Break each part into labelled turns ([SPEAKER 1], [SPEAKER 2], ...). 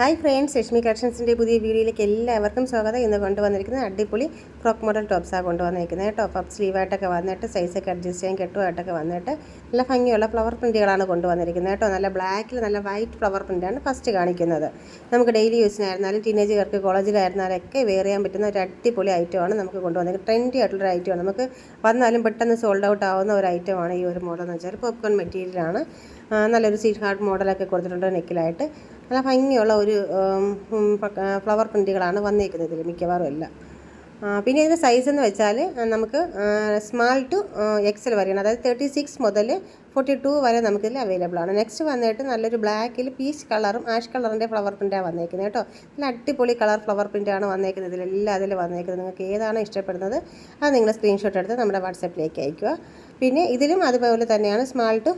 [SPEAKER 1] Hi friends, Rashmi കളക്ഷൻസിൻ്റെ പുതിയ വീഡിയോയിലേക്ക് എല്ലാവർക്കും സ്വാഗതം. ഇന്ന് കൊണ്ടുവന്നിരിക്കുന്നത് അടിപൊളി ഫ്രോക്ക് മോഡൽ ടോപ്സാണ് കൊണ്ടുവന്നിരിക്കുന്നത്. ടോപ്പ് സ്ലീവായിട്ടൊക്കെ വന്നിട്ട് സൈസൊക്കെ അഡ്ജസ്റ്റ് ചെയ്യാൻ കെട്ടുമായിട്ടൊക്കെ വന്നിട്ട് നല്ല ഭംഗിയുള്ള ഫ്ലവർ പ്രിൻറ്റുകളാണ് കൊണ്ടുവന്നിരിക്കുന്നത് കേട്ടോ. നല്ല ബ്ലാക്കിൽ നല്ല വൈറ്റ് ഫ്ലവർ പ്രിൻ്റാണ് ഫസ്റ്റ് കാണിക്കുന്നത്. നമുക്ക് ഡെയിലി യൂസിനായിരുന്നാലും ടീനേജുകാർക്ക് കോളേജിലായിരുന്നാലൊക്കെ വെയർ ചെയ്യാൻ പറ്റുന്ന ഒരു അടിപൊളി ഐറ്റമാണ് നമുക്ക് കൊണ്ടുവന്നിരിക്കുന്നത്. ട്രെൻഡി ആയിട്ടുള്ളൊരു ഐറ്റമാണ്. നമുക്ക് വന്നാലും പെട്ടെന്ന് സോൾഡ് ഔട്ട് ആവുന്ന ഒരു ഐറ്റമാണ് ഈ ഒരു മോഡൽ എന്ന് വെച്ചാൽ. പോപ്കോൺ മെറ്റീരിയലാണ്. നല്ലൊരു സീറ്റ് ഹാർട്ട് മോഡലൊക്കെ കൊടുത്തിട്ടുണ്ട് നെക്കിലായിട്ട്. നല്ല ഭംഗിയുള്ള ഒരു ഫ്ലവർ പ്രിൻറ്റുകളാണ് വന്നിരിക്കുന്നത് ഇതിൽ മിക്കവാറും എല്ലാം. പിന്നെ ഇതിൻ്റെ സൈസ് എന്ന് വെച്ചാൽ നമുക്ക് സ്മാൾ ടു എക്സൽ വരെയാണ്. അതായത് 36 മുതൽ 42 വരെ നമുക്കിതിൽ അവൈലബിൾ ആണ്. നെക്സ്റ്റ് വന്നിട്ട് നല്ലൊരു ബ്ലാക്കിൽ പീച്ച് കളറും ആഷ് കളറിൻ്റെ ഫ്ലവർ പ്രിൻ്റാണ് വന്നേക്കുന്നത് കേട്ടോ. നല്ല അടിപൊളി കളർ ഫ്ലവർ പ്രിൻ്റാണ് വന്നേക്കുന്നത്. ഇതിലെല്ലാം അതിൽ വന്നേക്കുന്നത്. നിങ്ങൾക്ക് ഏതാണോ ഇഷ്ടപ്പെടുന്നത് അത് നിങ്ങൾ സ്ക്രീൻഷോട്ട് എടുത്ത് നമ്മുടെ വാട്സാപ്പിലേക്ക് അയയ്ക്കുക. പിന്നെ ഇതിലും അതുപോലെ തന്നെയാണ് സ്മാൾ ടു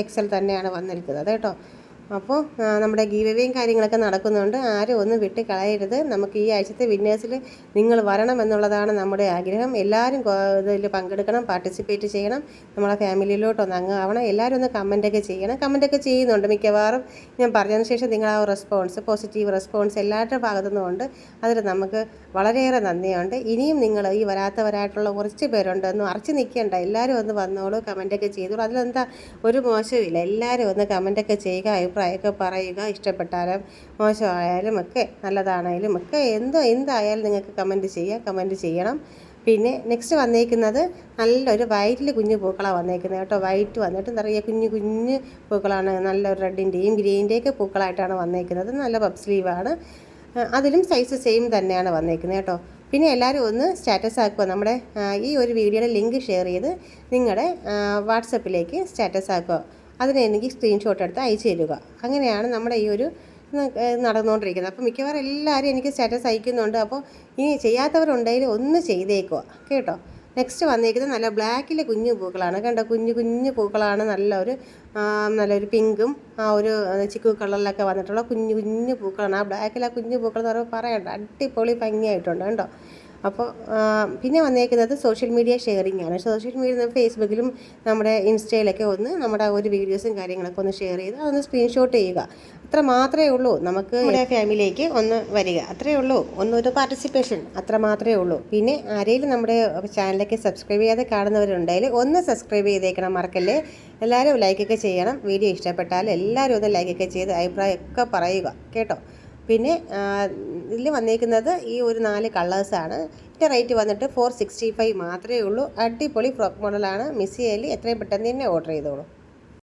[SPEAKER 1] എക്സൽ തന്നെയാണ് വന്നിരിക്കുന്നത് കേട്ടോ. അപ്പോൾ നമ്മുടെ ഗീവവേയും കാര്യങ്ങളൊക്കെ നടക്കുന്നുണ്ട്. ആരും ഒന്നും വിട്ട് കളയരുത്. നമുക്ക് ഈ ആഴ്ചത്തെ വിന്നേഴ്സിൽ നിങ്ങൾ വരണം എന്നുള്ളതാണ് നമ്മുടെ ആഗ്രഹം. എല്ലാവരും ഇതിൽ പങ്കെടുക്കണം, പാർട്ടിസിപ്പേറ്റ് ചെയ്യണം. നമ്മളെ ഫാമിലിയിലോട്ടൊന്ന് ആവണം. എല്ലാവരും ഒന്ന് കമൻറ്റൊക്കെ ചെയ്യണം. കമൻറ്റൊക്കെ ചെയ്യുന്നുണ്ട് മിക്കവാറും. ഞാൻ പറഞ്ഞതിന് ശേഷം നിങ്ങൾ ആ റെസ്പോൺസ്, പോസിറ്റീവ് റെസ്പോൺസ് എല്ലാവരുടെ ഭാഗത്തുനിന്നുമുണ്ട്. അതിൽ നമുക്ക് വളരെയേറെ നന്ദിയുണ്ട്. ഇനിയും നിങ്ങൾ ഈ വരാത്തവരായിട്ടുള്ള കുറച്ച് പേരുണ്ട്, ഒന്നും അറച്ചു നിൽക്കേണ്ട. എല്ലാവരും ഒന്ന് വന്നോളൂ, കമൻറ്റൊക്കെ ചെയ്തോളൂ. അതിലെന്താ ഒരു മോശമില്ല. എല്ലാവരും ഒന്ന് കമൻറ്റൊക്കെ ചെയ്യുക, അഭിപ്രായമൊക്കെ പറയുക. ഇഷ്ടപ്പെട്ടാലും മോശമായാലും ഒക്കെ നല്ലതാണേലും ഒക്കെ എന്തായാലും നിങ്ങൾക്ക് കമൻറ്റ് ചെയ്യണം. പിന്നെ നെക്സ്റ്റ് വന്നേക്കുന്നത് നല്ലൊരു വൈറ്റിൽ കുഞ്ഞു പൂക്കളാണ് വന്നേക്കുന്നത് കേട്ടോ. വൈറ്റ് വന്നിട്ട് നിറയെ കുഞ്ഞു പൂക്കളാണ്. നല്ലൊരു റെഡിൻ്റെയും ഗ്രീൻ്റെയൊക്കെ പൂക്കളായിട്ടാണ് വന്നേക്കുന്നത്. നല്ല പഫ് സ്ലീവാണ്. അതിലും സൈസ് സെയിം തന്നെയാണ് വന്നേക്കുന്നത് കേട്ടോ. പിന്നെ എല്ലാവരും ഒന്ന് സ്റ്റാറ്റസ് ആക്കുക. നമ്മുടെ ഈ ഒരു വീഡിയോയുടെ ലിങ്ക് ഷെയർ ചെയ്ത് നിങ്ങളുടെ വാട്സപ്പിലേക്ക് സ്റ്റാറ്റസ് ആക്കുക. അതിന് എനിക്ക് സ്ക്രീൻഷോട്ട് എടുത്ത് അയച്ചു തരിക. അങ്ങനെയാണ് നമ്മുടെ ഈ ഒരു നടന്നുകൊണ്ടിരിക്കുന്നത്. അപ്പോൾ മിക്കവാറും എല്ലാവരും എനിക്ക് സ്റ്റാറ്റസ് അയക്കുന്നുണ്ട്. അപ്പോൾ ഇനി ചെയ്യാത്തവരുണ്ടെങ്കിൽ ഒന്ന് ചെയ്തേക്കുക കേട്ടോ. നെക്സ്റ്റ് വന്നിരിക്കുന്നത് നല്ല ബ്ലാക്കിലെ കുഞ്ഞു പൂക്കളാണ് കണ്ടോ. കുഞ്ഞു പൂക്കളാണ്. നല്ലൊരു പിങ്കും ആ ഒരു ചിക്കു കളറിലൊക്കെ വന്നിട്ടുള്ള കുഞ്ഞു പൂക്കളാണ്. ആ ബ്ലാക്കിലെ കുഞ്ഞു പൂക്കൾ എന്ന് പറയുമ്പോൾ പറയണ്ട, അടിപൊളി ഭംഗിയായിട്ടുണ്ട് കേട്ടോ. അപ്പോൾ പിന്നെ വന്നേക്കുന്നത് സോഷ്യൽ മീഡിയ ഷെയറിംഗ് ആണ്. സോഷ്യൽ മീഡിയ ഫേസ്ബുക്കിലും നമ്മുടെ ഇൻസ്റ്റയിലൊക്കെ ഒന്ന് നമ്മുടെ ഒരു വീഡിയോസും കാര്യങ്ങളൊക്കെ ഒന്ന് ഷെയർ ചെയ്ത് അതൊന്ന് സ്ക്രീൻഷോട്ട് ചെയ്യുക. അത്ര മാത്രമേ ഉള്ളൂ. നമുക്ക് നമ്മുടെ ഫാമിലിയിലേക്ക് ഒന്ന് വരിക, അത്രയേ ഉള്ളൂ. ഒന്നൊരു പാർട്ടിസിപ്പേഷൻ, അത്ര മാത്രമേ ഉള്ളൂ. പിന്നെ ആരെങ്കിലും നമ്മുടെ ചാനലൊക്കെ സബ്സ്ക്രൈബ് ചെയ്യാതെ കാണുന്നവരുണ്ടെങ്കിൽ ഒന്ന് സബ്സ്ക്രൈബ് ചെയ്തേക്കണം, മറക്കല്ലേ. എല്ലാവരും ലൈക്കൊക്കെ ചെയ്യണം. വീഡിയോ ഇഷ്ടപ്പെട്ടാൽ എല്ലാവരും ഒന്ന് ലൈക്കൊക്കെ ചെയ്ത് അഭിപ്രായമൊക്കെ പറയുക കേട്ടോ. പിന്നെ ഇതിൽ വന്നേക്കുന്നത് ഈ ഒരു 4 കളേഴ്സാണ്. ഇതിൻ്റെ റേറ്റ് വന്നിട്ട് 465 മാത്രമേ ഉള്ളൂ. അടിപൊളി ഫ്രോക്ക് മോഡലാണ്. മിസ് ചെയ്യൽ എത്രയും പെട്ടെന്ന് തന്നെ ഓർഡർ ചെയ്തോളൂ.